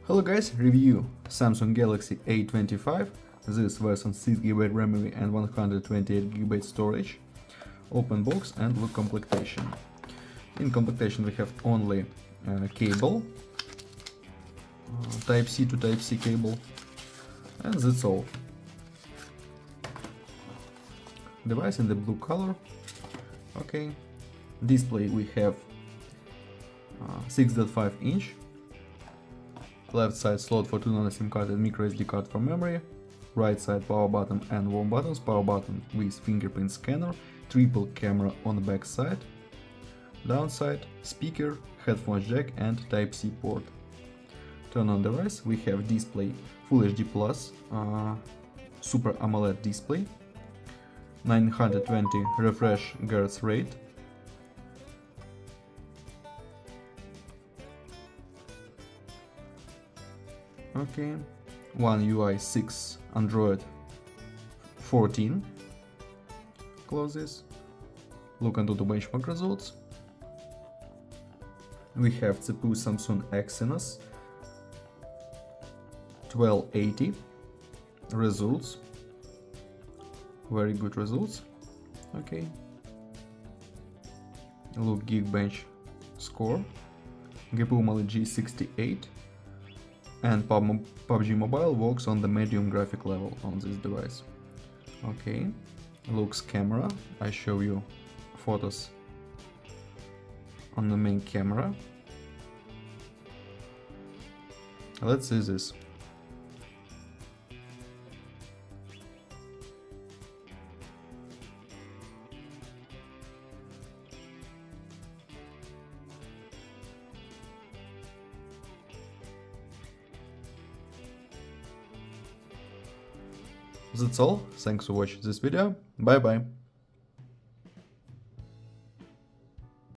Hello guys, review Samsung Galaxy A25. This version 6GB RAM and 128GB storage. Open box and look complementation. In complementation we have only cable, Type-C to Type-C cable, and that's all. Device in the blue color. Okay. Display we have 6.5 inch. Left side slot for 2 nano SIM card and micro SD card for memory. Right side power button and warm buttons. Power button with fingerprint scanner. Triple camera on the back side. Downside speaker, headphones jack and Type-C port. Turn on device. We have display Full HD Plus, Super AMOLED display, 920 refresh Hz rate. Okay, One UI 6 Android 14. Close this. Look into the benchmark results. We have CPU Samsung Exynos 1280 results. Very good results. Okay. Look Geekbench score. GPU Mali G68. And PUBG Mobile works on the medium graphic level on this device. Okay, looks camera. I show you photos on the main camera. Let's see this. That's all. Thanks for watching this video. Bye bye.